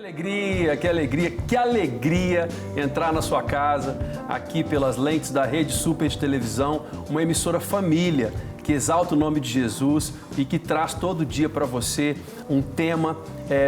Que alegria, que alegria entrar na sua casa, aqui pelas lentes da Rede Super de Televisão, uma emissora família que exalta o nome de Jesus e que traz todo dia para você um tema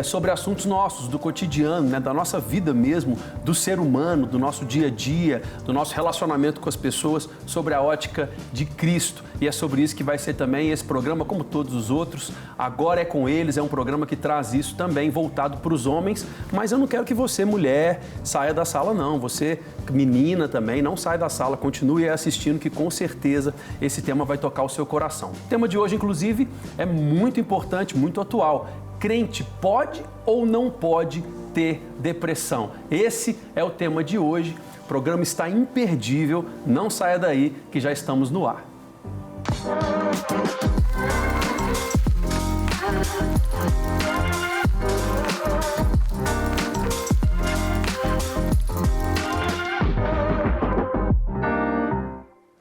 sobre assuntos nossos, do cotidiano, né, da nossa vida mesmo, do ser humano, do nosso dia a dia, do nosso relacionamento com as pessoas, sobre a ótica de Cristo. E é sobre isso que vai ser também esse programa, como todos os outros. Agora é com eles, é um programa que traz isso também, voltado para os homens, mas eu não quero que você, mulher, saia da sala não. Você, menina também, não saia da sala, continue assistindo, que com certeza esse tema vai tocar o seu coração. O tema de hoje, inclusive, é muito importante, muito atual. Crente pode ou não pode ter depressão? Esse é o tema de hoje. O programa está imperdível. Não saia daí, que já estamos no ar.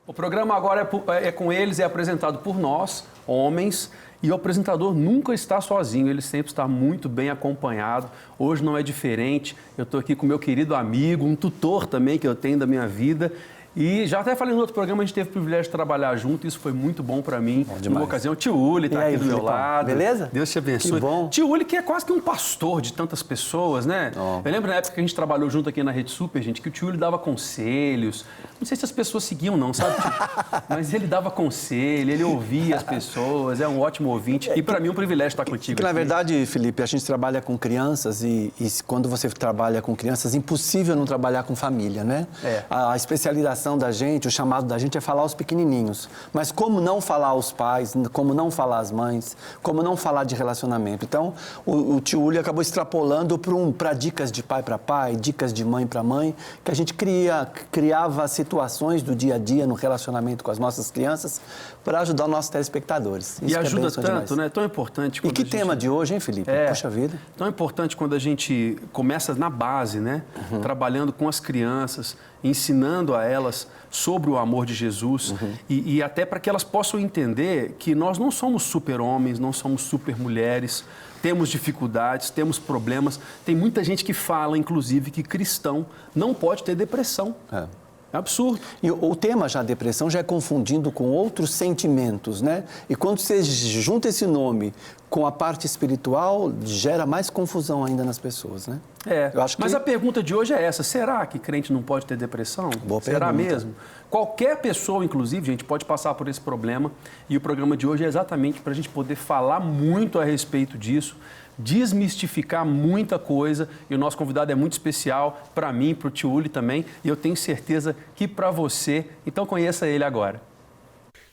O programa agora é com eles, é apresentado por nós, homens, e o apresentador nunca está sozinho, ele sempre está muito bem acompanhado. Hoje não é diferente, eu estou aqui com meu querido amigo, um tutor também que eu tenho da minha vida. E já até falei no outro programa, a gente teve o privilégio de trabalhar junto, isso foi muito bom para mim. Numa ocasião, o tio Uli está aqui do meu lado. Beleza? Deus te abençoe. Que bom. Tio Uli, que é quase que um pastor de tantas pessoas, né? Oh. Eu lembro na época que a gente trabalhou junto aqui na Rede Super, gente, que o tio Uli dava conselhos. Não sei se as pessoas seguiam não, sabe, tio? Mas ele dava conselho, ele ouvia as pessoas, é um ótimo ouvinte. E para mim é um privilégio estar contigo. Na verdade, Felipe, a gente trabalha com crianças e quando você trabalha com crianças, é impossível não trabalhar com família, né? É. A especialização da gente, o chamado da gente é falar aos pequenininhos. Mas como não falar aos pais, como não falar às mães, como não falar de relacionamento. Então, o tio Uli acabou extrapolando para dicas de pai para pai, dicas de mãe para mãe, que a gente criava situações do dia a dia no relacionamento com as nossas crianças para ajudar os nossos telespectadores. Isso e ajuda tanto, né? Tão importante. E que tema de hoje, hein, Felipe? Puxa vida. Tão importante quando a gente começa na base, né? Trabalhando com as crianças, ensinando a elas sobre o amor de Jesus e até para que elas possam entender que nós não somos super-homens, não somos super-mulheres, temos dificuldades, temos problemas. Tem muita gente que fala, inclusive, que cristão não pode ter depressão. É absurdo. E o tema já, depressão, já é confundindo com outros sentimentos, né? E quando você junta esse nome com a parte espiritual, gera mais confusão ainda nas pessoas, né? Mas a pergunta de hoje é essa: será que crente não pode ter depressão? Boa será pergunta. Mesmo? Qualquer pessoa, inclusive, gente, pode passar por esse problema. E o programa de hoje é exatamente para a gente poder falar muito a respeito disso, desmistificar muita coisa, e o nosso convidado é muito especial para mim, para o tio Uli também, e eu tenho certeza que para você. Então conheça ele agora.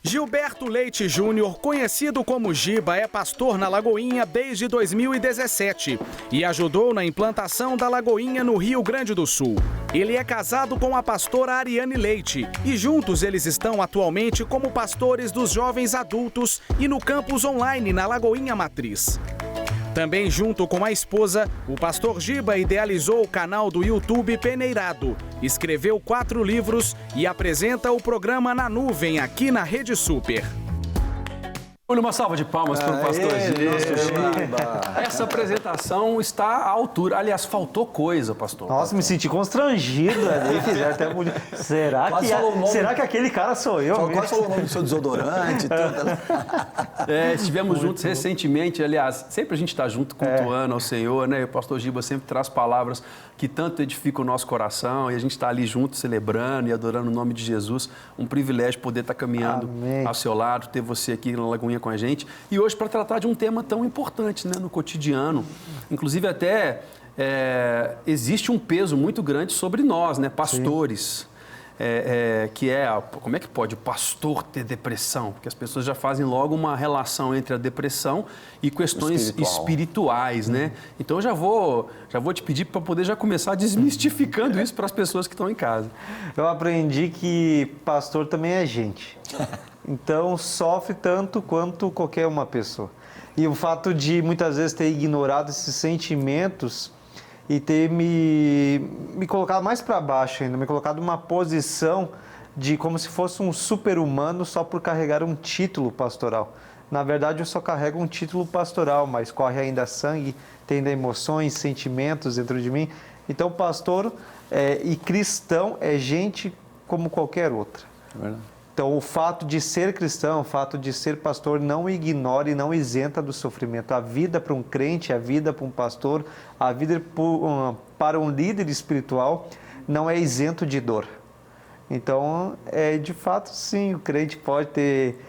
Gilberto Leite Júnior, conhecido como Giba, é pastor na Lagoinha desde 2017 e ajudou na implantação da Lagoinha no Rio Grande do Sul. Ele é casado com a pastora Ariane Leite e juntos eles estão atualmente como pastores dos jovens adultos e no campus online na Lagoinha Matriz. Também junto com a esposa, o pastor Giba idealizou o canal do YouTube Peneirado, escreveu 4 livros e apresenta o programa Na Nuvem aqui na Rede Super. Uma salva de palmas para o pastor Giba. Essa apresentação está à altura. Aliás, faltou coisa, pastor. Nossa, me senti constrangido ali. Até será que aquele cara sou eu? Quase falou o nome do seu desodorante. Estivemos juntos recentemente. Aliás, sempre a gente está junto cultuando ao Senhor, né? E o pastor Giba sempre traz palavras que tanto edificam o nosso coração e a gente está ali junto celebrando e adorando o nome de Jesus. Um privilégio poder estar caminhando ao seu lado, ter você aqui na Lagoinha com a gente. E hoje para tratar de um tema tão importante, né, no cotidiano. Inclusive até existe um peso muito grande sobre nós, né, pastores. Como é que pode o pastor ter depressão? Porque as pessoas já fazem logo uma relação entre a depressão e questões espirituais, né? Então eu já vou te pedir para poder já começar desmistificando isso para as pessoas que estão em casa. Eu aprendi que pastor também é gente. Então sofre tanto quanto qualquer uma pessoa. E o fato de muitas vezes ter ignorado esses sentimentos e ter me colocado mais para baixo ainda, me colocado numa posição de como se fosse um super-humano só por carregar um título pastoral. Na verdade, eu só carrego um título pastoral, mas corre ainda sangue, tem ainda emoções, sentimentos dentro de mim. Então, pastor e cristão é gente como qualquer outra. Então, o fato de ser cristão, o fato de ser pastor, não ignora e não isenta do sofrimento. A vida para um crente, a vida para um pastor, a vida para um líder espiritual não é isento de dor. Então, de fato, sim, o crente pode ter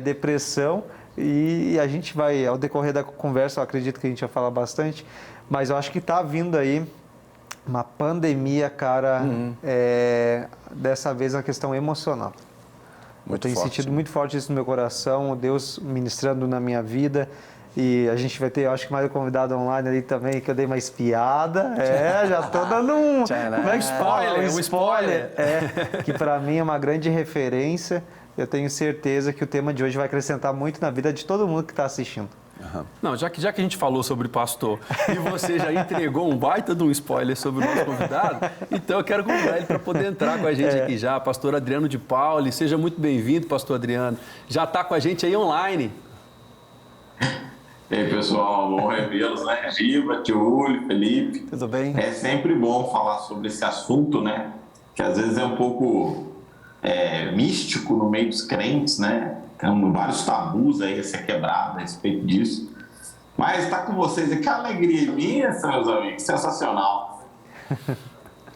depressão e a gente vai, ao decorrer da conversa, eu acredito que a gente vai falar bastante, mas eu acho que está vindo aí uma pandemia, cara, dessa vez a questão emocional. Eu tenho sentido muito forte isso no meu coração, Deus ministrando na minha vida. E a gente vai ter, eu acho que mais um convidado online ali também, que eu dei uma espiada. Já tô dando um... Como é que fala? Um spoiler. Que para mim é uma grande referência. Eu tenho certeza que o tema de hoje vai acrescentar muito na vida de todo mundo que está assistindo. Não, já que a gente falou sobre pastor e você já entregou um baita de um spoiler sobre o nosso convidado, então eu quero convidar ele para poder entrar com a gente aqui já, pastor Adriano de Pauli. Seja muito bem-vindo, pastor Adriano. Já está com a gente aí online. E aí, pessoal, bom revê-los, né? Giba, Tiúlio, Felipe. Tudo bem? É sempre bom falar sobre esse assunto, né? Que às vezes é um pouco místico no meio dos crentes, né? Tem vários tabus aí a ser quebrado a respeito disso. Mas está com vocês aqui, a alegria imensa, meus amigos, sensacional.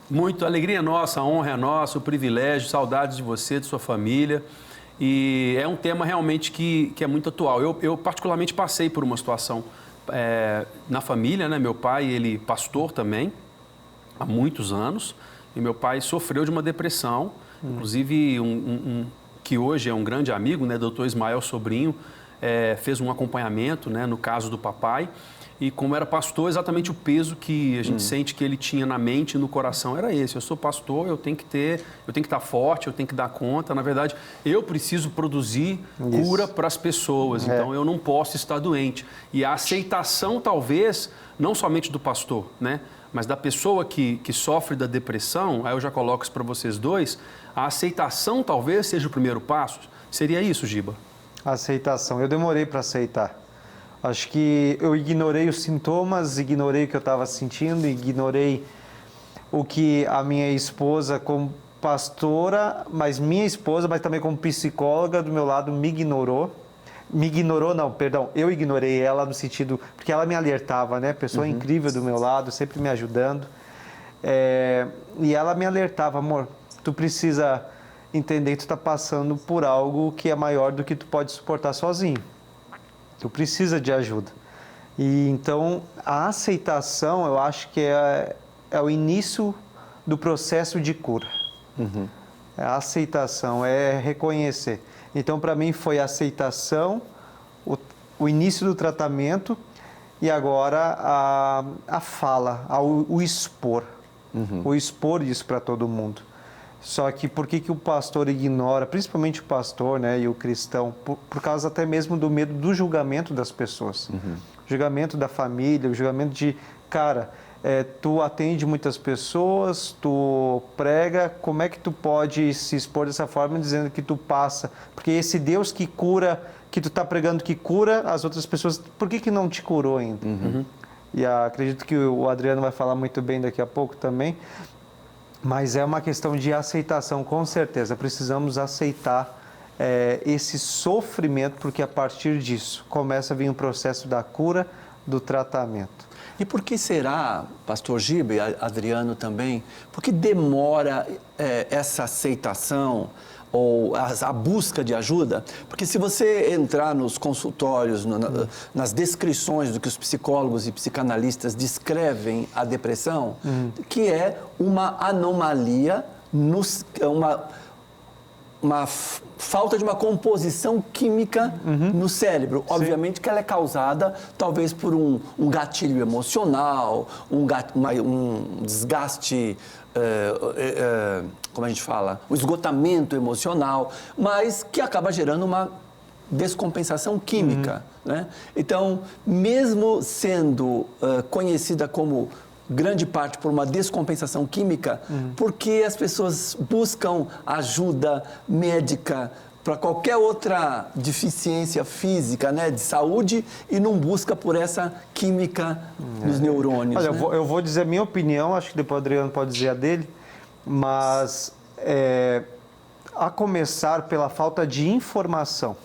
Muito, alegria nossa, a honra é nossa, o privilégio, saudades de você, de sua família. E é um tema realmente que é muito atual. Eu particularmente passei por uma situação na família, né? Meu pai, ele pastor também, há muitos anos, e meu pai sofreu de uma depressão, inclusive que hoje é um grande amigo, né? Dr. Ismael Sobrinho, fez um acompanhamento, né? No caso do papai. E como era pastor, exatamente o peso que a gente sente que ele tinha na mente e no coração era esse. Eu sou pastor, eu tenho que estar forte, eu tenho que dar conta. Na verdade, eu preciso produzir cura para as pessoas, então eu não posso estar doente. E a aceitação, talvez, não somente do pastor, né? Mas da pessoa que sofre da depressão, aí eu já coloco isso para vocês dois, a aceitação talvez seja o primeiro passo. Seria isso, Giba? Aceitação. Eu demorei para aceitar. Acho que eu ignorei os sintomas, ignorei o que eu estava sentindo, ignorei o que a minha esposa, como pastora, mas também como psicóloga do meu lado, me ignorou. Eu ignorei ela no sentido, porque ela me alertava, né? Pessoa incrível do meu lado, sempre me ajudando. E ela me alertava, amor, tu precisa entender que tu está passando por algo que é maior do que tu pode suportar sozinho. Tu precisa de ajuda. E então a aceitação, eu acho que é o início do processo de cura. A aceitação é reconhecer. Então, para mim, foi a aceitação, o início do tratamento e agora a fala, o expor. O expor isso para todo mundo. Só que por que o pastor ignora, principalmente o pastor, né, e o cristão, por causa até mesmo do medo do julgamento das pessoas. Julgamento da família, o julgamento de, cara, tu atende muitas pessoas, tu prega, como é que tu pode se expor dessa forma dizendo que tu passa? Porque esse Deus que cura, que tu está pregando que cura as outras pessoas, por que não te curou ainda? E acredito que o Adriano vai falar muito bem daqui a pouco também. Mas é uma questão de aceitação, com certeza. Precisamos aceitar esse sofrimento, porque a partir disso começa a vir um processo da cura, do tratamento. E por que será, pastor Giba e Adriano também, por que demora essa aceitação ou a busca de ajuda? Porque se você entrar nos consultórios, nas descrições do que os psicólogos e psicanalistas descrevem a depressão, que é uma anomalia, uma falta de uma composição química no cérebro. Sim. Obviamente que ela é causada talvez por um gatilho emocional, um desgaste, como a gente fala, um esgotamento emocional, mas que acaba gerando uma descompensação química. Né? Então, mesmo sendo conhecida como grande parte por uma descompensação química, porque as pessoas buscam ajuda médica para qualquer outra deficiência física, né, de saúde, e não busca por essa química dos neurônios. Olha, né? eu vou dizer a minha opinião, acho que depois o Adriano pode dizer a dele, mas a começar pela falta de informação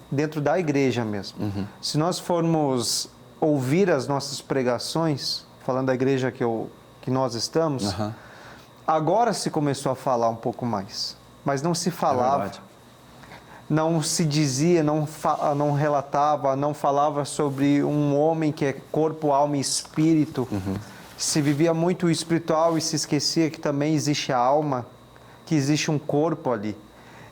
dentro da igreja mesmo. Se nós formos ouvir as nossas pregações, falando da igreja que nós estamos, agora se começou a falar um pouco mais, mas não se falava, não se dizia, não relatava, não falava sobre um homem que é corpo, alma e espírito. Se vivia muito o espiritual e se esquecia que também existe a alma, que existe um corpo ali.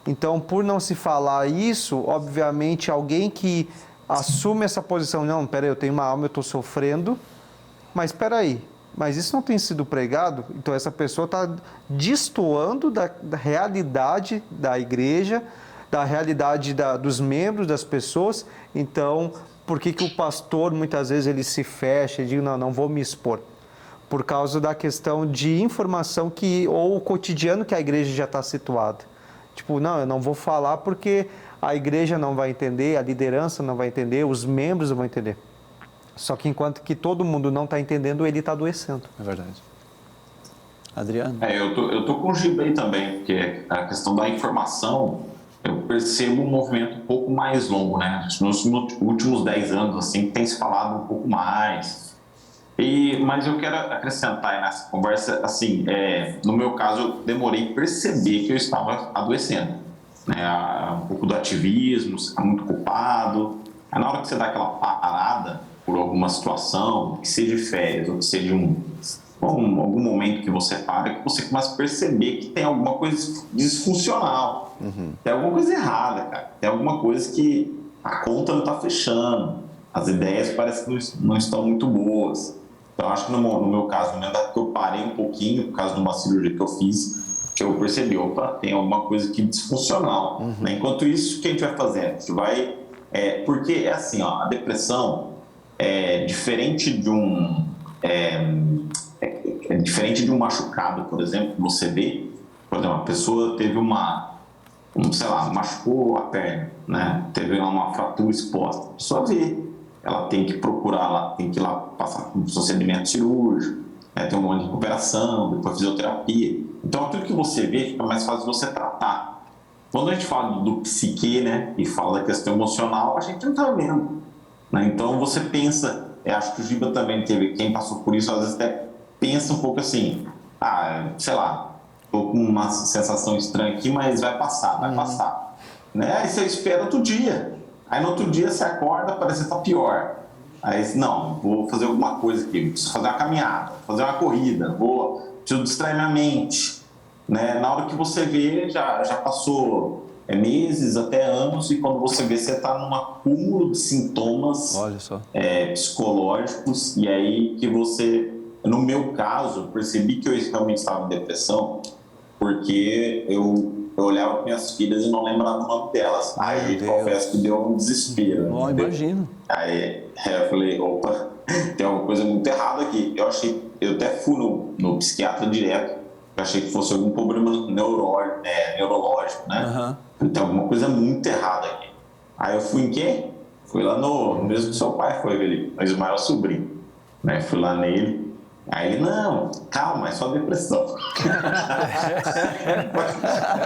Então, por não se falar isso, obviamente, alguém que assume essa posição, não, peraí, eu tenho uma alma, eu estou sofrendo, mas peraí, mas isso não tem sido pregado, então essa pessoa está destoando da realidade da igreja, da realidade dos membros, das pessoas. Então, por que o pastor, muitas vezes, ele se fecha e diz, não vou me expor? Por causa da questão de informação ou o cotidiano que a igreja já está situada. Tipo, não, eu não vou falar porque a igreja não vai entender, a liderança não vai entender, os membros não vão entender. Só que enquanto que todo mundo não está entendendo, ele está adoecendo. É verdade. Adriano? Eu tô com o Giba aí também, porque a questão da informação, eu percebo um movimento um pouco mais longo, né? Nos últimos 10 anos, assim, tem se falado um pouco mais. Mas eu quero acrescentar aí nessa conversa, assim, no meu caso, eu demorei a perceber que eu estava adoecendo, né? Um pouco do ativismo, você está muito culpado. Aí na hora que você dá aquela parada por alguma situação, que seja de férias, ou que seja algum momento que você para, que você começa a perceber que tem alguma coisa disfuncional, tem alguma coisa errada, cara. Tem alguma coisa que a conta não está fechando, as ideias parecem que não estão muito boas. Então, acho que no meu caso, no momento que eu parei um pouquinho, por causa de uma cirurgia que eu fiz, que eu percebi, opa, tem alguma coisa aqui disfuncional. Né? Enquanto isso, o que a gente vai fazer? A gente vai... porque é assim, ó, a depressão é diferente de diferente de um machucado, por exemplo, que você vê. Por exemplo, a pessoa teve machucou a perna, né? Teve uma fratura exposta. A pessoa vê. Ela tem que procurar, ela tem que ir lá passar por um procedimento cirúrgico, né? Tem um monte de recuperação, depois fisioterapia. Então, aquilo que você vê fica mais fácil de você tratar. Quando a gente fala do psique, né, e fala da questão emocional, a gente não está vendo. Né? Então, você pensa, acho que o Giba também teve, quem passou por isso, às vezes até pensa um pouco assim, sei lá, estou com uma sensação estranha aqui, mas vai passar, Né? Aí você espera outro dia. Aí no outro dia você acorda, parece que está pior. Aí, não, vou fazer alguma coisa aqui, preciso fazer uma caminhada, fazer uma corrida, preciso distrair minha mente. Né? Na hora que você vê, já passou meses, até anos, e quando você vê, você está num acúmulo de sintomas psicológicos, e aí que você, no meu caso, percebi que eu realmente estava em depressão, porque eu olhava para minhas filhas e não lembrava o nome delas. Aí, confesso que deu um desespero. Bom, imagino. Aí eu falei, opa, tem alguma coisa muito errada aqui. Eu até fui no psiquiatra direto, eu achei que fosse algum problema neurológico, né? Tem alguma coisa muito errada aqui. Aí eu fui em quem? Fui lá no mesmo que seu pai foi, no Ismael Sobrinho. Né? Fui lá nele. Aí ele, não, calma, é só depressão.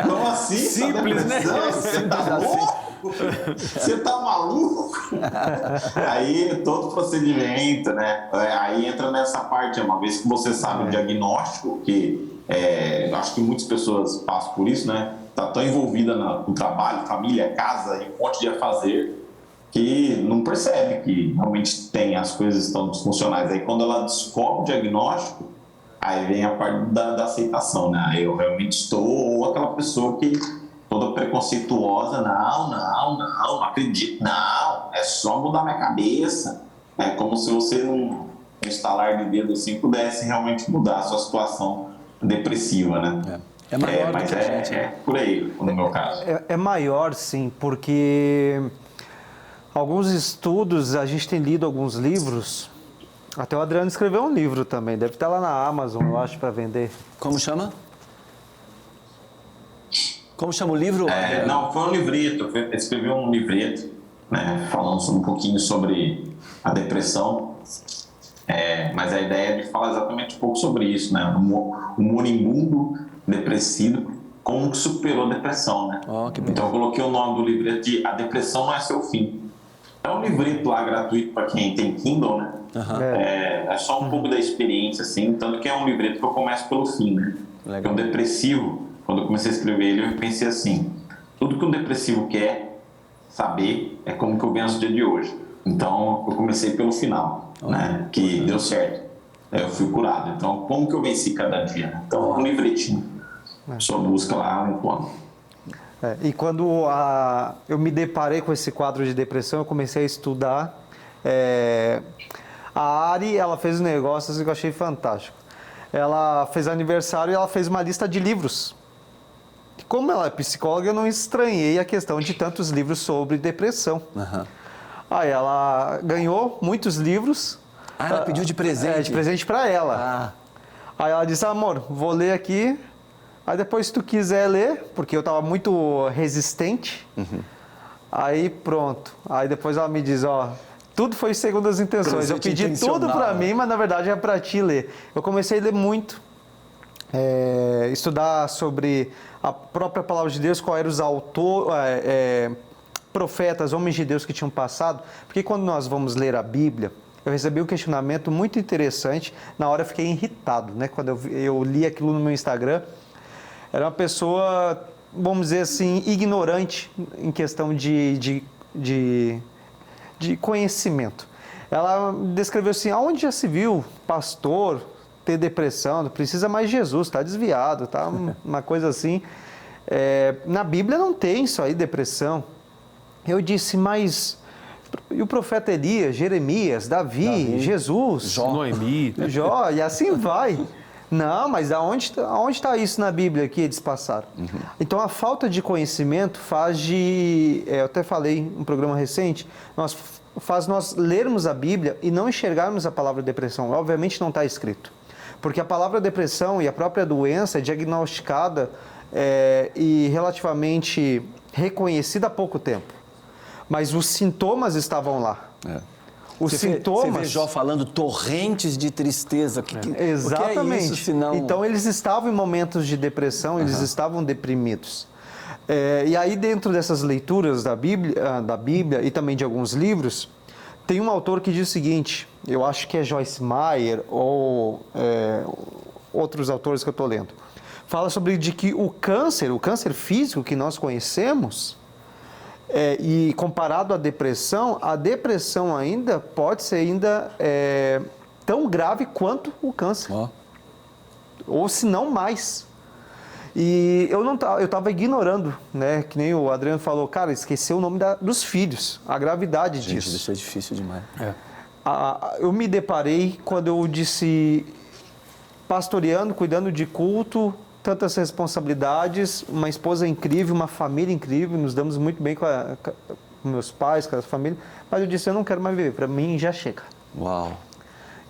Como assim? Simples, né? Você tá louco? Você tá maluco? Aí todo procedimento, né? Aí entra nessa parte, uma vez que você sabe o diagnóstico, que acho que muitas pessoas passam por isso, né? Tá tão envolvida no trabalho, família, casa e um monte de a fazer, que não percebe que realmente as coisas estão disfuncionais. Aí quando ela descobre o diagnóstico, aí vem a parte da aceitação, né? Eu realmente estou, ou aquela pessoa que toda preconceituosa, não acredito, não, é só mudar minha cabeça. É como se você, num estalar de dedo assim, pudesse realmente mudar a sua situação depressiva, né? É maior mas do que a gente, né? por aí, no meu caso. É maior, sim, porque alguns estudos, a gente tem lido alguns livros, até o Adriano escreveu um livro também, deve estar lá na Amazon, eu acho, para vender. Como chama? Como chama o livro? Não, foi um livreto. Eu escrevi um livreto, né, falando um pouquinho sobre a depressão. Mas a ideia é de falar exatamente um pouco sobre isso, né? O moribundo depressivo, como que superou a depressão, né? Então eu coloquei o nome do livreto de A Depressão Não É Seu Fim. É um livreto lá gratuito para quem tem Kindle, né? É só um pouco da experiência, assim, tanto que é um livreto que eu começo pelo fim, né? Porque um depressivo, quando eu comecei a escrever ele, eu pensei assim: tudo que um depressivo quer saber é como que eu venço o dia de hoje. Então eu comecei pelo final, né? Que deu certo. Eu fui curado. Então, como que eu venci cada dia? Então, um livretinho. Só busca lá um plano. E quando eu me deparei com esse quadro de depressão, eu comecei a estudar. A Ari, ela fez um negócio assim, que eu achei fantástico. Ela fez aniversário e ela fez uma lista de livros. Como ela é psicóloga, eu não estranhei a questão de tantos livros sobre depressão. Aí ela ganhou muitos livros. Ela pediu de presente? De presente para ela. Aí ela disse: amor, vou ler aqui. Aí depois, se tu quiser ler, porque eu estava muito resistente, aí pronto. Aí depois ela me diz: ó, tudo foi segundo as intenções. Presente eu pedi tudo para mim, mas na verdade é para ti ler. Eu comecei a ler muito, estudar sobre a própria palavra de Deus, quais eram os autores, profetas, homens de Deus que tinham passado. Porque quando nós vamos ler a Bíblia, eu recebi um questionamento muito interessante. Na hora eu fiquei irritado, né? Quando eu li aquilo no meu Instagram, era uma pessoa, vamos dizer assim, ignorante em questão de conhecimento. Ela descreveu assim: aonde já se viu pastor ter depressão? Não precisa mais Jesus, está desviado, tá? Uma coisa assim. Na Bíblia não tem isso aí, depressão. Eu disse: mas e o profeta Elias, Jeremias, Davi, Jesus, Noemi, Jó, e assim vai. Não, mas aonde está isso na Bíblia que eles passaram? Então, a falta de conhecimento faz eu até falei em um programa recente, faz nós lermos a Bíblia e não enxergarmos a palavra depressão. Obviamente não está escrito. Porque a palavra depressão e a própria doença é diagnosticada e relativamente reconhecida há pouco tempo. Mas os sintomas estavam lá. Os sintomas... Você vê Jó falando torrentes de tristeza. Exatamente. O que é isso, senão... Então, eles estavam em momentos de depressão, eles estavam deprimidos. E aí, dentro dessas leituras da Bíblia e também de alguns livros, tem um autor que diz o seguinte, eu acho que é Joyce Meyer ou outros autores que eu estou lendo, fala sobre de que o câncer físico que nós conhecemos... e comparado à depressão, a depressão ainda pode ser tão grave quanto o câncer. Ou se não mais. E eu estava ignorando, né? Que nem o Adriano falou, cara, esqueceu o nome dos filhos, a gravidade disso. Isso é difícil demais. Eu me deparei quando eu disse, pastoreando, cuidando de culto, tantas responsabilidades, uma esposa incrível, uma família incrível, nos damos muito bem com meus pais, com a família, mas eu disse, eu não quero mais viver, para mim já chega. Uau!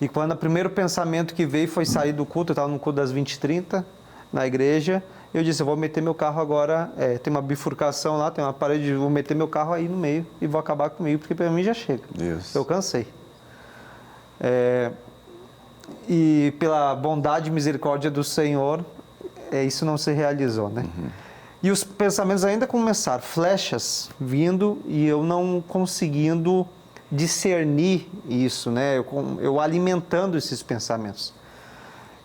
E quando o primeiro pensamento que veio foi sair do culto, eu estava no culto das 20h30, na igreja, eu disse, eu vou meter meu carro agora, tem uma bifurcação lá, tem uma parede, vou meter meu carro aí no meio e vou acabar comigo, porque para mim já chega. Deus. Eu cansei. E pela bondade e misericórdia do Senhor, isso não se realizou, né? E os pensamentos ainda começaram, flechas vindo e eu não conseguindo discernir isso, né? Eu alimentando esses pensamentos.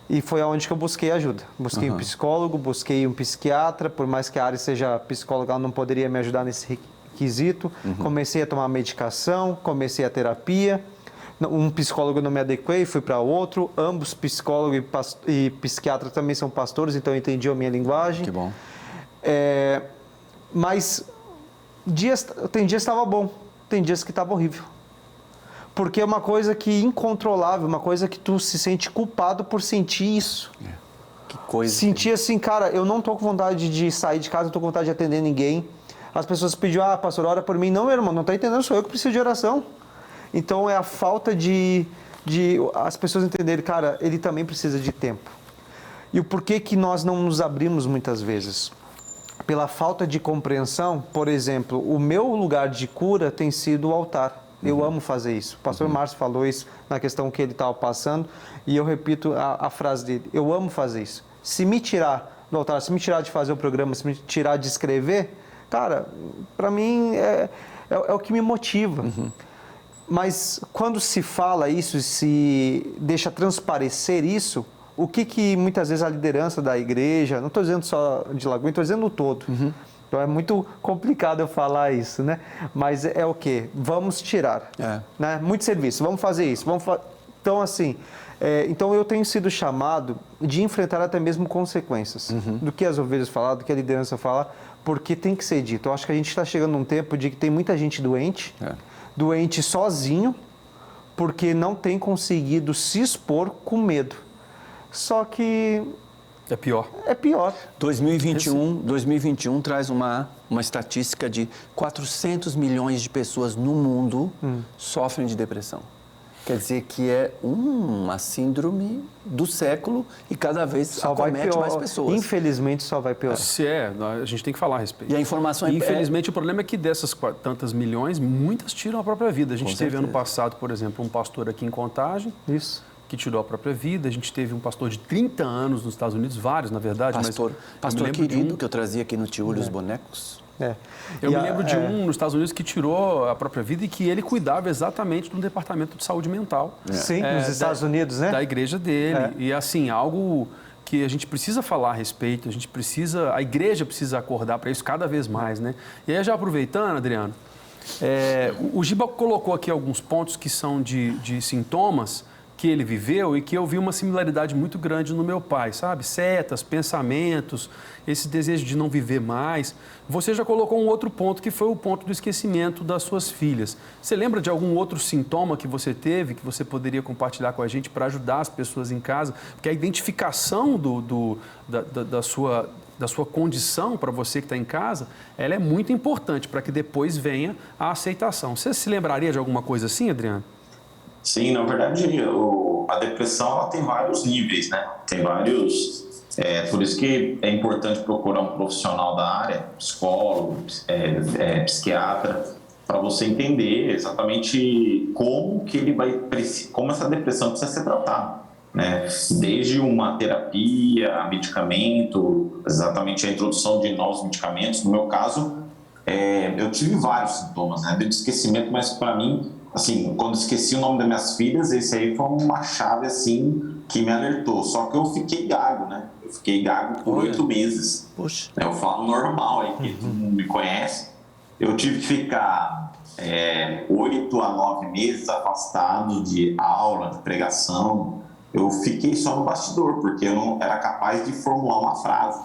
E foi aonde que eu busquei ajuda. Busquei um psicólogo, busquei um psiquiatra, por mais que a Ari seja psicóloga, ela não poderia me ajudar nesse requisito. Comecei a tomar medicação, comecei a terapia. Um psicólogo não me adequei, fui para outro. Ambos, psicólogo e psiquiatra, também são pastores, então entendiam a minha linguagem. Que bom. Mas tem dias que estava bom, tem dias que estava horrível. Porque é uma coisa que incontrolável, uma coisa que tu se sente culpado por sentir isso. Que coisa. Sentir assim, cara, eu não estou com vontade de sair de casa, não estou com vontade de atender ninguém. As pessoas pediam, pastor, ora por mim. Não, meu irmão, não está entendendo, sou eu que preciso de oração. Então, é a falta de as pessoas entenderem, cara, ele também precisa de tempo. E o porquê que nós não nos abrimos muitas vezes? pela falta de compreensão, por exemplo, o meu lugar de cura tem sido o altar. Eu amo fazer isso. O pastor Márcio falou isso na questão que ele estava passando, e eu repito a frase dele: eu amo fazer isso. Se me tirar do altar, se me tirar de fazer o programa, se me tirar de escrever, cara, para mim é o que me motiva. Mas quando se fala isso, se deixa transparecer isso, o que muitas vezes a liderança da igreja, não estou dizendo só de Lagoinha, estou dizendo o todo. Então é muito complicado eu falar isso, né? Mas é o quê? Vamos tirar. Né? Muito serviço, vamos fazer isso. Então, assim, então eu tenho sido chamado de enfrentar até mesmo consequências do que as ovelhas falam, do que a liderança fala, porque tem que ser dito. Eu acho que a gente está chegando num tempo de que tem muita gente doente, doente sozinho, porque não tem conseguido se expor com medo. Só que... É pior. É pior. 2021 traz uma estatística de 400 milhões de pessoas no mundo sofrem de depressão. Quer dizer que é uma síndrome do século e cada vez só acomete mais pessoas. Infelizmente só vai piorar. A gente tem que falar a respeito. E a informação Infelizmente o problema é que dessas tantas milhões, muitas tiram a própria vida. A gente teve ano passado, por exemplo, um pastor aqui em Contagem. Isso. Que tirou a própria vida. A gente teve um pastor de 30 anos nos Estados Unidos, vários, na verdade. Pastor querido, que eu trazia aqui no Tio Ulho, os bonecos. Eu me lembro de um nos Estados Unidos que tirou a própria vida e que ele cuidava exatamente do departamento de saúde mental. Sim, nos Estados Unidos, né? Da igreja dele. E assim, algo que a gente precisa falar a respeito, a igreja precisa acordar para isso cada vez mais, né? E aí, já aproveitando, Adriano, o Giba colocou aqui alguns pontos que são de sintomas que ele viveu e que eu vi uma similaridade muito grande no meu pai, sabe? Setas, pensamentos, esse desejo de não viver mais. Você já colocou um outro ponto, que foi o ponto do esquecimento das suas filhas. Você lembra de algum outro sintoma que você teve, que você poderia compartilhar com a gente para ajudar as pessoas em casa? Porque a identificação da sua condição para você que está em casa, ela é muito importante para que depois venha a aceitação. Você se lembraria de alguma coisa assim, Adriano? Sim, na verdade, a depressão ela tem vários níveis, né? Tem vários... por isso que é importante procurar um profissional da área, psicólogo, psiquiatra, para você entender exatamente como essa depressão precisa ser tratada, né? Desde uma terapia, medicamento, exatamente a introdução de novos medicamentos. No meu caso, eu tive vários sintomas, né? De esquecimento, mas para mim, assim, quando esqueci o nome das minhas filhas, esse aí foi uma chave, assim, que me alertou. Só que eu fiquei gago, né? Eu fiquei gago por 8 meses. Puxa. Eu falo normal aí, que todo mundo me conhece. Eu tive que ficar 8 a 9 meses afastado de aula, de pregação. Eu fiquei só no bastidor, porque eu não era capaz de formular uma frase,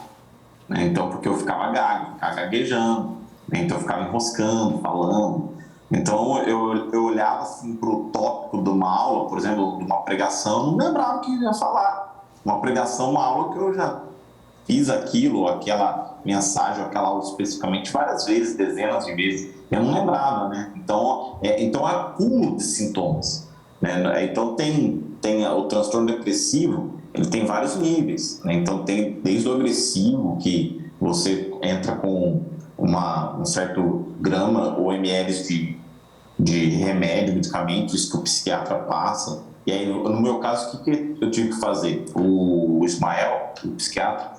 né? Então, porque eu ficava gaguejando, né? Então eu ficava enroscando, falando. Então, eu olhava assim, para o tópico de uma aula, por exemplo, de uma pregação, não lembrava o que eu ia falar. Uma pregação, uma aula que eu já fiz aquilo, aquela mensagem, aquela aula especificamente várias vezes, dezenas de vezes. Eu não lembrava, né? Então é acúmulo de sintomas, né? Então, tem o transtorno depressivo, ele tem vários níveis, né? Então, tem desde o agressivo, que você entra com um certo grama ou ml de remédio, medicamento, isso que o psiquiatra passa. E aí, no meu caso, o que eu tive que fazer? O Ismael, o psiquiatra,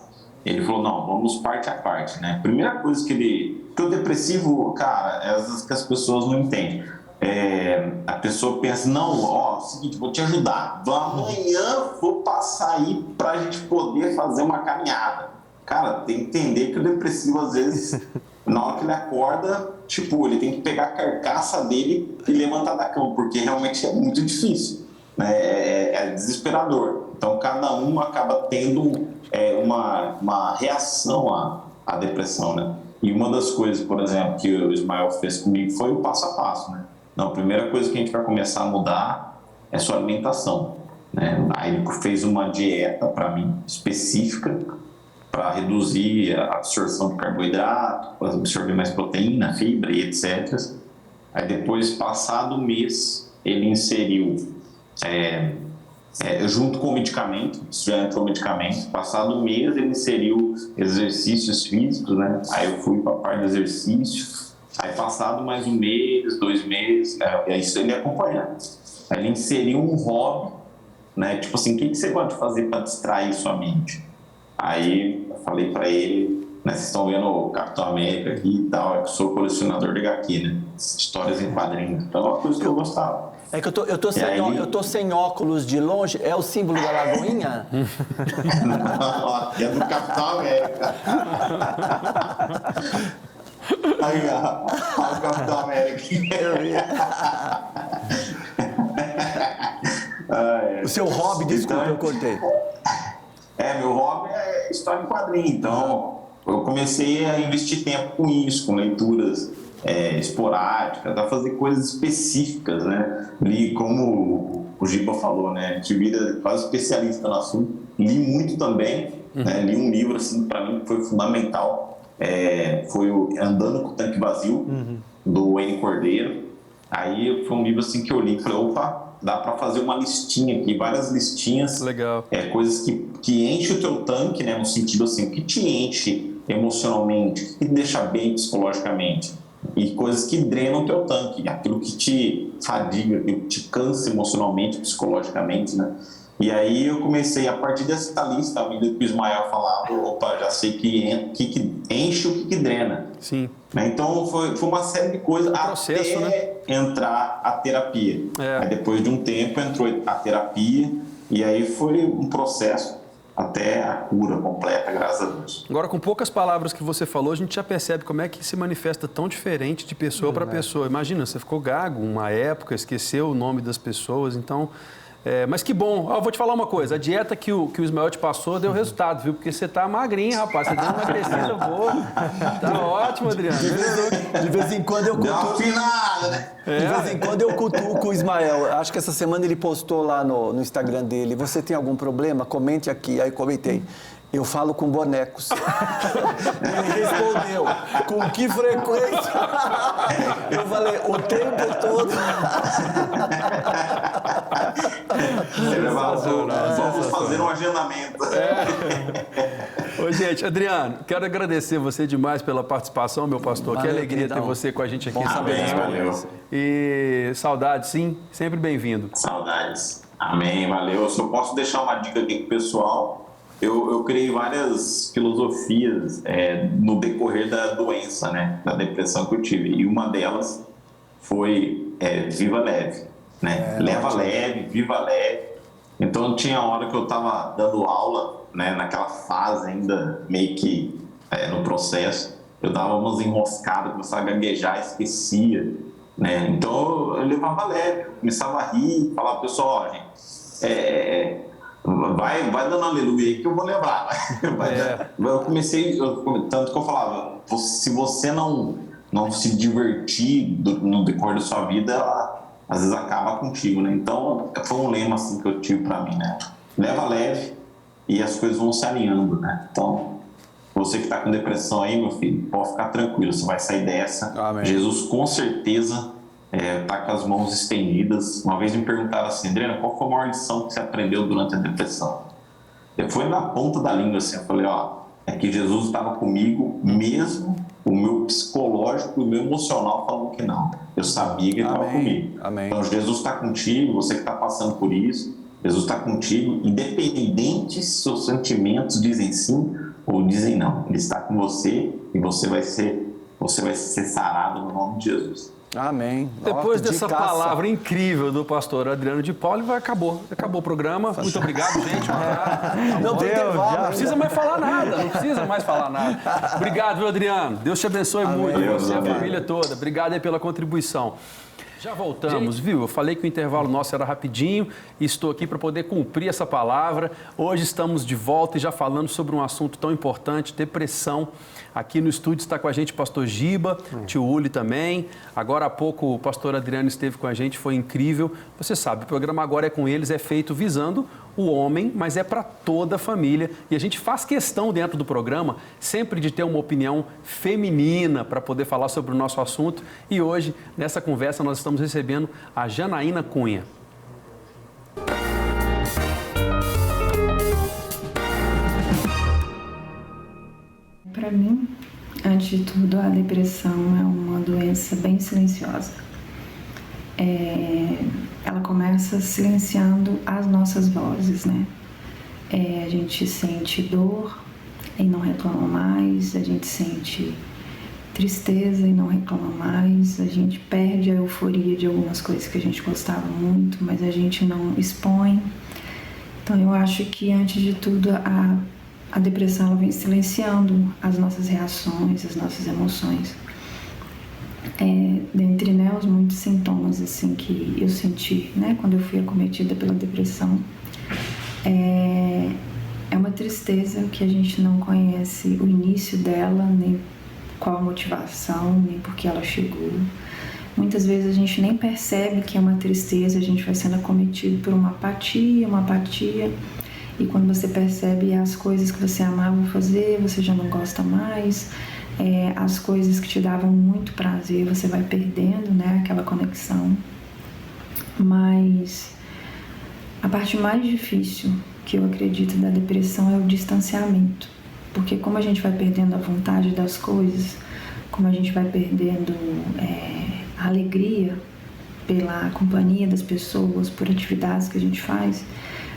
ele falou, não, vamos parte a parte, né? Primeira coisa porque o depressivo, cara, é às vezes que as pessoas não entendem. A pessoa pensa, não, seguinte, vou te ajudar. Amanhã vou passar aí pra gente poder fazer uma caminhada. Cara, tem que entender que o depressivo, às vezes... Na hora que ele acorda, ele tem que pegar a carcaça dele e levantar da cama, porque realmente é muito difícil, né? É desesperador. Então, cada um acaba tendo uma reação à depressão, né? E uma das coisas, por exemplo, que o Ismael fez comigo foi o passo a passo, né? Então, a primeira coisa que a gente vai começar a mudar é a sua alimentação, né? Aí ele fez uma dieta para mim específica, para reduzir a absorção de carboidrato, para absorver mais proteína, fibra e etc. Aí depois, passado o mês, ele inseriu junto com o medicamento, isso já entrou o medicamento. Passado um mês, ele inseriu exercícios físicos, né? Aí eu fui para a parte do exercício. Aí passado mais um mês, 2 meses, isso ele acompanhando. Aí ele inseriu um hobby, né? Tipo assim, o que você gosta de fazer para distrair sua mente? Aí eu falei para ele, né? Vocês estão vendo o Capitão América aqui e tal, eu sou colecionador de HQ, né? Histórias em quadrinhos. Então é uma coisa que eu gostava. É que eu tô sem óculos de longe, é o símbolo da Lagoinha? Não, aqui é do Capitão América. Aí, ó, o Capitão América. O seu hobby, desculpa, eu cortei. Meu hobby é história em quadrinho, então eu comecei a investir tempo com isso, com leituras esporádicas, a fazer coisas específicas, né? Li, como o Giba falou, né? A gente vira quase especialista no assunto. Li muito também, né? Li um livro, assim, para mim que foi fundamental, foi o Andando com o Tanque Vazio, do Wayne Cordeiro. Aí foi um livro assim que eu li e falei, opa, dá para fazer uma listinha aqui, várias listinhas. Legal. Coisas que enchem o teu tanque, né? No sentido assim, o que te enche emocionalmente, o que te deixa bem psicologicamente. E coisas que drenam o teu tanque, aquilo que te fadiga, que te cansa emocionalmente, psicologicamente, né? E aí eu comecei, a partir dessa lista, à medida que o Ismael falava, opa, já sei que enche o que drena. Sim. Então foi uma série de coisas Processo, até né? entrar a terapia. Aí depois de um tempo entrou a terapia e aí foi um processo até a cura completa, graças a Deus. Agora, com poucas palavras que você falou, a gente já percebe como é que se manifesta tão diferente de pessoa para pessoa. Imagina, você ficou gago uma época, esqueceu o nome das pessoas, então... mas que bom. Eu vou te falar uma coisa, a dieta que o Ismael te passou deu resultado, viu? Porque você tá magrinho, rapaz, você deu uma crescida boa. Tá ótimo, Adriano. De vez em quando eu cutuco. De vez em quando eu cutuco o Ismael. Acho que essa semana ele postou lá no Instagram dele. Você tem algum problema? Comente aqui. Aí comentei. Eu falo com bonecos. Ele respondeu, com que frequência? Eu falei, o tempo todo. Vamos fazer um agendamento. Ô, gente, Adriano, quero agradecer você demais pela participação, meu pastor. Valeu, que alegria queridão. ter você com a gente aqui. Amém, valeu. E saudades, sim, sempre bem-vindo. Saudades. Amém, valeu. Se eu posso deixar uma dica aqui pro pessoal, eu criei várias filosofias no decorrer da doença, né? Da depressão que eu tive. E uma delas foi viva leve, né? Leva leve, viva leve. Então tinha hora que eu estava dando aula, né? Naquela fase ainda meio que no processo, eu dava umas enroscadas, começava a gaguejar, esquecia, né? Então eu levava leve, começava a rir, falava pro pessoal, ó, gente, vai dando aleluia aí que eu vou lembrar. Eu comecei, tanto que eu falava, se você não se divertir no decorrer da sua vida, ela, às vezes acaba contigo, né? Então foi um lema assim que eu tive para mim, né? Leva leve e as coisas vão se alinhando, né? Então você que está com depressão aí, meu filho, pode ficar tranquilo, você vai sair dessa. Amém. Jesus com certeza tá com as mãos estendidas. Uma vez me perguntaram assim, Adriano, qual foi a maior lição que você aprendeu durante a depressão? Foi na ponta da língua assim, eu falei, é que Jesus estava comigo, mesmo o meu psicológico e o meu emocional falando que não. Eu sabia que ele estava comigo. Amém. Então Jesus está contigo, você que está passando por isso, Jesus está contigo, independente se seus sentimentos dizem sim ou dizem não. Ele está com você e você vai ser sarado no nome de Jesus. Amém. Depois dessa palavra incrível do pastor Adriano de Paula, acabou o programa. Muito obrigado, gente. Não precisa mais falar nada. Obrigado, viu, Adriano? Deus te abençoe muito, você e a família toda. Obrigado aí pela contribuição. Já voltamos, viu? Eu falei que o intervalo nosso era rapidinho e estou aqui para poder cumprir essa palavra. Hoje estamos de volta e já falando sobre um assunto tão importante, depressão. Aqui no estúdio está com a gente o pastor Giba, tio Uli também. Agora há pouco o pastor Adriano esteve com a gente, foi incrível. Você sabe, o programa Agora é com Eles é feito visando o homem, mas é para toda a família. E a gente faz questão dentro do programa sempre de ter uma opinião feminina para poder falar sobre o nosso assunto. E hoje, nessa conversa, nós estamos recebendo a Janaína Cunha. mim, antes de tudo, a depressão é uma doença bem silenciosa. Ela começa silenciando as nossas vozes, né? A gente sente dor e não reclama mais, a gente sente tristeza e não reclama mais, a gente perde a euforia de algumas coisas que a gente gostava muito, mas a gente não expõe. Então eu acho que, antes de tudo, a depressão ela vem silenciando as nossas reações, as nossas emoções. Dentre, né, os muitos sintomas assim que eu senti, né, quando eu fui acometida pela depressão, é uma tristeza que a gente não conhece o início dela, nem qual a motivação, nem por que ela chegou. Muitas vezes a gente nem percebe que é uma tristeza, a gente vai sendo acometido por uma apatia, e quando você percebe as coisas que você amava fazer, você já não gosta mais, as coisas que te davam muito prazer, você vai perdendo, né, aquela conexão. Mas a parte mais difícil que eu acredito da depressão é o distanciamento, porque como a gente vai perdendo a vontade das coisas, como a gente vai perdendo a alegria pela companhia das pessoas, por atividades que a gente faz,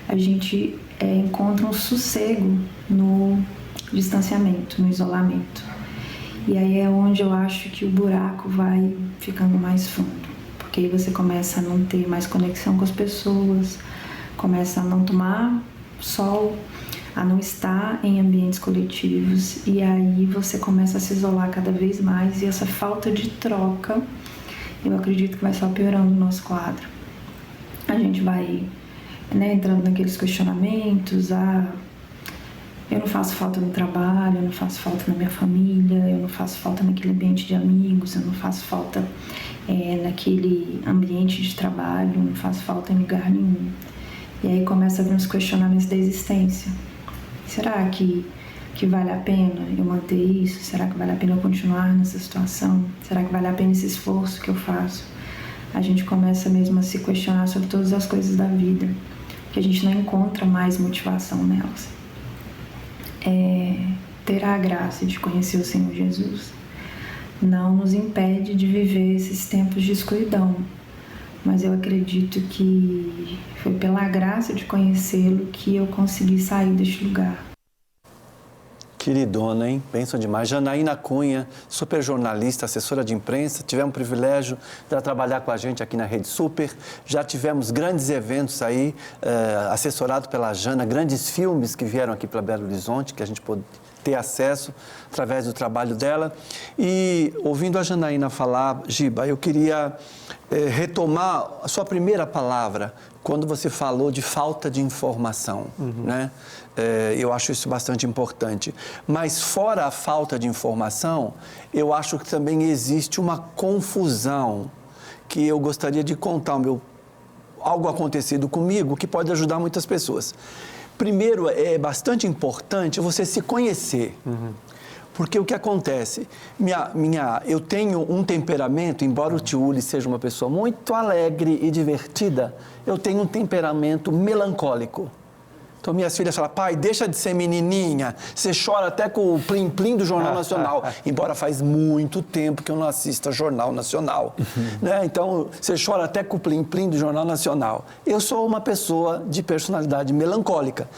a gente encontra um sossego no distanciamento, no isolamento. E aí é onde eu acho que o buraco vai ficando mais fundo, porque aí você começa a não ter mais conexão com as pessoas, começa a não tomar sol, a não estar em ambientes coletivos, e aí você começa a se isolar cada vez mais, e essa falta de troca, eu acredito que vai só piorando o nosso quadro. A gente vai, né, entrando naqueles questionamentos, eu não faço falta no trabalho, eu não faço falta na minha família, eu não faço falta naquele ambiente de amigos, eu não faço falta naquele ambiente de trabalho, eu não faço falta em lugar nenhum. E aí começa a vir os questionamentos da existência. Será que vale a pena eu manter isso? Será que vale a pena eu continuar nessa situação? Será que vale a pena esse esforço que eu faço? A gente começa mesmo a se questionar sobre todas as coisas da vida, que a gente não encontra mais motivação nelas. Ter a graça de conhecer o Senhor Jesus não nos impede de viver esses tempos de escuridão, mas eu acredito que foi pela graça de conhecê-lo que eu consegui sair deste lugar. Queridona, hein? Penso demais. Janaína Cunha, super jornalista, assessora de imprensa. Tivemos o privilégio de trabalhar com a gente aqui na Rede Super. Já tivemos grandes eventos aí, assessorado pela Jana, grandes filmes que vieram aqui para Belo Horizonte, que a gente pôde ter acesso através do trabalho dela. E ouvindo a Janaína falar, Giba, eu queria retomar a sua primeira palavra, quando você falou de falta de informação, né? Eu acho isso bastante importante. Mas fora a falta de informação, eu acho que também existe uma confusão que eu gostaria de contar algo acontecido comigo que pode ajudar muitas pessoas. Primeiro, é bastante importante você se conhecer. Porque o que acontece? Eu tenho um temperamento, embora o tio Uli seja uma pessoa muito alegre e divertida, eu tenho um temperamento melancólico. Então, minhas filhas falam, pai, deixa de ser menininha, você chora até com o plim-plim do Jornal Nacional, embora faz muito tempo que eu não assisto a Jornal Nacional, né? Então, você chora até com o plim-plim do Jornal Nacional. Eu sou uma pessoa de personalidade melancólica.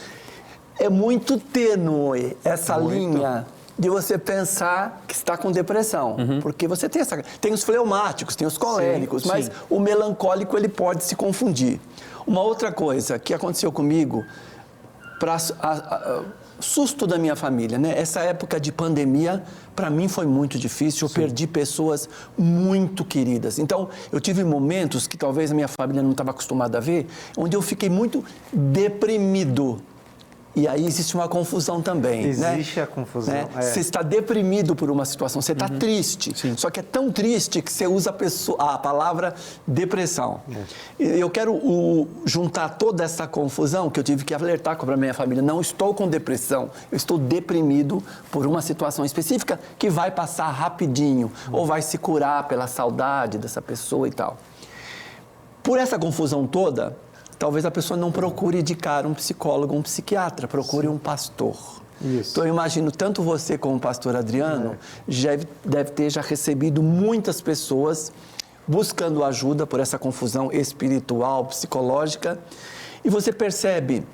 É muito tênue essa linha de você pensar que está com depressão, porque você tem os fleumáticos, tem os coléricos, mas o melancólico ele pode se confundir. Uma outra coisa que aconteceu comigo, para susto da minha família, né? Essa época de pandemia, para mim foi muito difícil, eu perdi pessoas muito queridas. Então, eu tive momentos que talvez a minha família não estava acostumada a ver, onde eu fiquei muito deprimido. E aí existe uma confusão também, Existe né? a confusão. Né? Você está deprimido por uma situação, você está triste. Só que é tão triste que você usa a palavra depressão. Eu quero juntar toda essa confusão que eu tive que alertar para a minha família. Não estou com depressão, eu estou deprimido por uma situação específica que vai passar rapidinho ou vai se curar pela saudade dessa pessoa e tal. Por essa confusão toda, talvez a pessoa não procure de cara um psicólogo, um psiquiatra, procure um pastor. Isso. Então eu imagino tanto você como o pastor Adriano deve ter já recebido muitas pessoas buscando ajuda por essa confusão espiritual, psicológica, e você percebe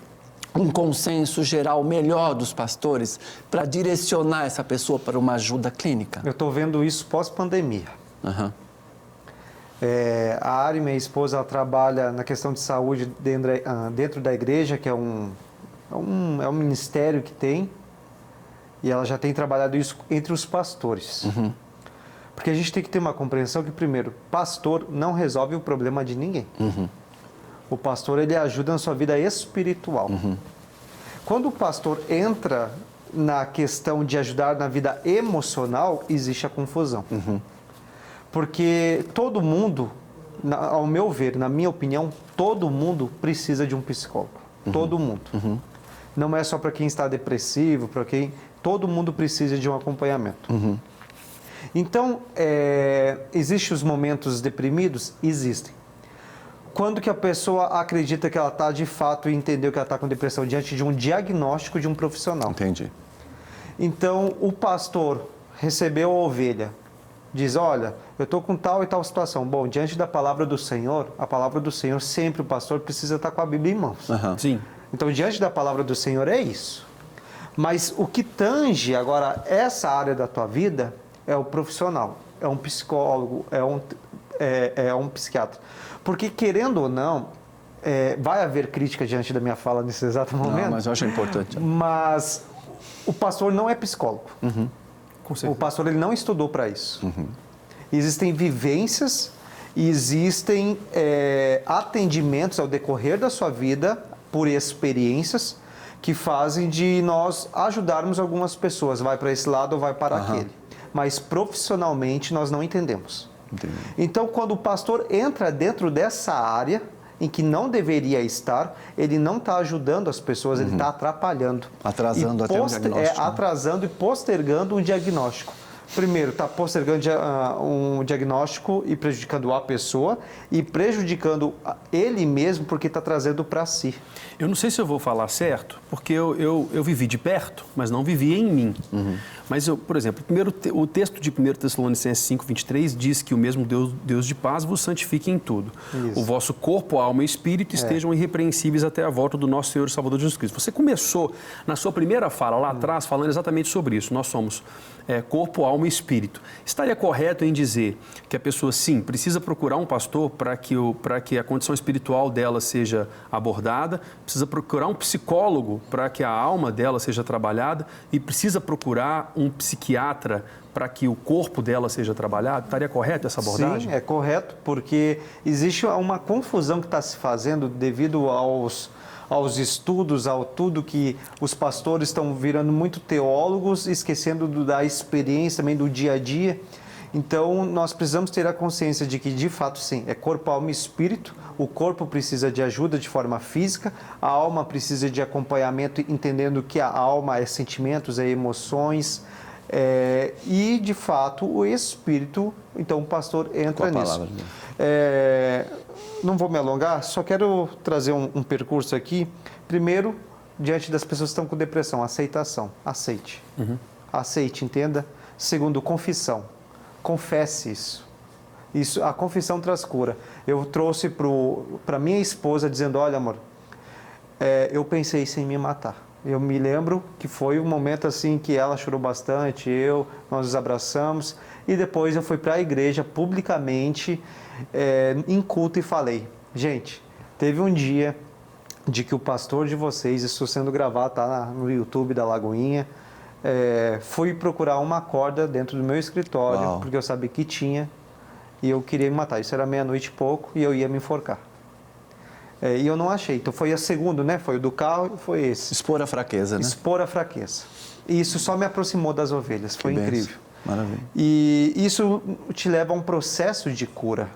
um consenso geral melhor dos pastores para direcionar essa pessoa para uma ajuda clínica? Eu estou vendo isso pós-pandemia. Uhum. A Ari, minha esposa, ela trabalha na questão de saúde dentro da igreja, que é um ministério que tem, e ela já tem trabalhado isso entre os pastores. Uhum. Porque a gente tem que ter uma compreensão que, primeiro, pastor não resolve o problema de ninguém. Uhum. O pastor, ele ajuda na sua vida espiritual. Uhum. Quando o pastor entra na questão de ajudar na vida emocional, existe a confusão. Uhum. Porque todo mundo, ao meu ver, na minha opinião, todo mundo precisa de um psicólogo. Uhum. Todo mundo. Uhum. Não é só para quem está depressivo, para quem... Todo mundo precisa de um acompanhamento. Uhum. Então, existem os momentos deprimidos? Existem. Quando que a pessoa acredita que ela está de fato e entendeu que ela está com depressão? Diante de um diagnóstico de um profissional. Entendi. Então, o pastor recebeu a ovelha, diz, olha, eu estou com tal e tal situação. Bom, diante da palavra do Senhor, a palavra do Senhor, sempre o pastor precisa estar com a Bíblia em mãos. Uhum. Sim. Então, diante da palavra do Senhor é isso. Mas o que tange agora essa área da tua vida é o profissional, é um psicólogo, é um psiquiatra. Porque, querendo ou não, vai haver crítica diante da minha fala nesse exato momento. Não, mas eu acho importante. Mas o pastor não é psicólogo. Uhum. O pastor, ele não estudou para isso. Uhum. Existem vivências, existem atendimentos ao decorrer da sua vida por experiências que fazem de nós ajudarmos algumas pessoas, vai para esse lado ou vai para aquele. Mas profissionalmente nós não entendemos. Entendi. Então, quando o pastor entra dentro dessa área em que não deveria estar, ele não está ajudando as pessoas, ele está atrapalhando. Atrasando até o diagnóstico. Atrasando e postergando um diagnóstico. Primeiro, está postergando um diagnóstico e prejudicando a pessoa e prejudicando ele mesmo porque está trazendo para si. Eu não sei se eu vou falar certo, porque eu vivi de perto, mas não vivi em mim. Uhum. Mas, por exemplo, o texto de 1 Tessalonicenses 5:23 diz que o mesmo Deus de paz vos santifique em tudo. Isso. O vosso corpo, alma e espírito estejam irrepreensíveis até a volta do nosso Senhor e Salvador Jesus Cristo. Você começou, na sua primeira fala, lá atrás, falando exatamente sobre isso. Nós somos corpo, alma e espírito. Estaria correto em dizer que a pessoa, sim, precisa procurar um pastor para que a condição espiritual dela seja abordada, precisa procurar um psicólogo para que a alma dela seja trabalhada e precisa procurar um psiquiatra para que o corpo dela seja trabalhado? Estaria correto essa abordagem? Sim, é correto, porque existe uma confusão que está se fazendo devido aos estudos, ao tudo que os pastores estão virando muito teólogos, esquecendo da experiência também do dia a dia. Então, nós precisamos ter a consciência de que, de fato, sim, é corpo, alma e espírito. O corpo precisa de ajuda de forma física, a alma precisa de acompanhamento, entendendo que a alma é sentimentos, é emoções, e, de fato, o espírito, então o pastor entra nisso. Não vou me alongar, só quero trazer um percurso aqui. Primeiro, diante das pessoas que estão com depressão, aceitação. Aceite. Uhum. Aceite, entenda. Segundo, confissão. Confesse isso. A confissão traz cura. Eu trouxe para minha esposa dizendo, olha, amor, eu pensei em me matar. Eu me lembro que foi um momento assim que ela chorou bastante, nós nos abraçamos e depois eu fui para a igreja publicamente, em culto, e falei, gente, teve um dia de que o pastor de vocês, isso sendo gravado, tá no YouTube da Lagoinha, fui procurar uma corda dentro do meu escritório, Uau. Porque eu sabia que tinha, e eu queria me matar. Isso era 00:30 e pouco, e eu ia me enforcar. E eu não achei. Então foi a segunda, né? Foi o do carro, foi esse. Expor a fraqueza, né? Expor a fraqueza. E isso só me aproximou das ovelhas. Foi incrível. Maravilha. E isso te leva a um processo de cura.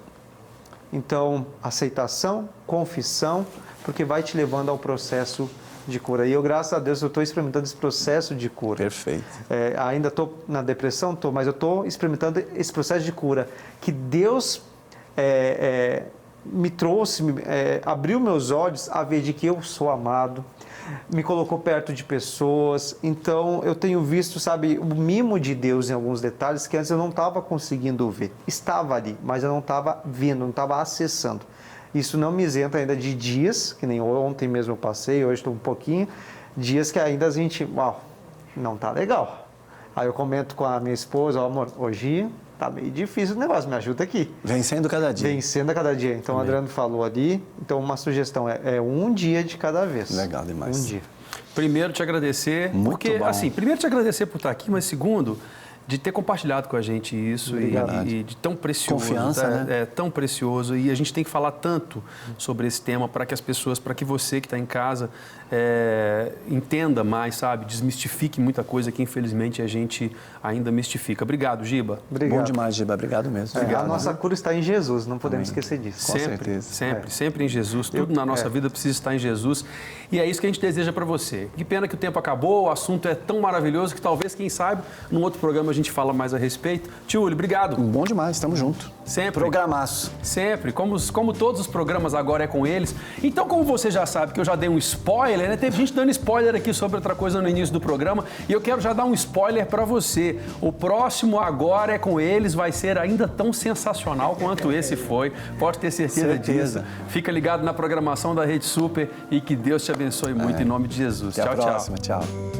Então, aceitação, confissão, porque vai te levando ao processo de cura. E eu, graças a Deus, eu estou experimentando esse processo de cura. Perfeito. Ainda estou na depressão, mas eu estou experimentando esse processo de cura que Deus me trouxe, abriu meus olhos a ver de que eu sou amado, me colocou perto de pessoas. Então eu tenho visto, sabe, o mimo de Deus em alguns detalhes que antes eu não estava conseguindo ver. Estava ali, mas eu não estava vendo, não estava acessando. Isso não me isenta ainda de dias, que nem ontem mesmo eu passei, hoje estou um pouquinho, dias que ainda a gente, uau, não tá legal. Aí eu comento com a minha esposa, amor, hoje tá meio difícil o negócio, me ajuda aqui. Vencendo cada dia. Vencendo a cada dia. Então, o Adriano falou ali. Então, uma sugestão é um dia de cada vez. Legal demais. Um dia. Primeiro, te agradecer. Muito porque, bom. assim, primeiro te agradecer por estar aqui, mas segundo, de ter compartilhado com a gente isso e de tão precioso. Confiança, né? É tão precioso. E a gente tem que falar tanto sobre esse tema para que as pessoas, para que você que está em casa entenda mais, sabe? Desmistifique muita coisa que, infelizmente, a gente ainda mistifica. Obrigado, Giba. Bom demais, Giba. Obrigado mesmo. A nossa cura está em Jesus, não podemos esquecer disso. Com certeza. Sempre em Jesus. Tudo na nossa vida precisa estar em Jesus. E é isso que a gente deseja para você. Que pena que o tempo acabou, o assunto é tão maravilhoso que talvez, quem sabe, num outro programa a gente fala mais a respeito. Tiúlio, obrigado. Bom demais, estamos juntos. Sempre. Programaço. Sempre. Como todos os programas agora é com eles. Então, como você já sabe que eu já dei um spoiler, né? Teve gente dando spoiler aqui sobre outra coisa no início do programa e eu quero já dar um spoiler para você. O próximo agora é com eles, vai ser ainda tão sensacional quanto esse foi. Pode ter certeza disso. Fica ligado na programação da Rede Super e que Deus te abençoe muito em nome de Jesus. Até tchau, a próxima. Tchau.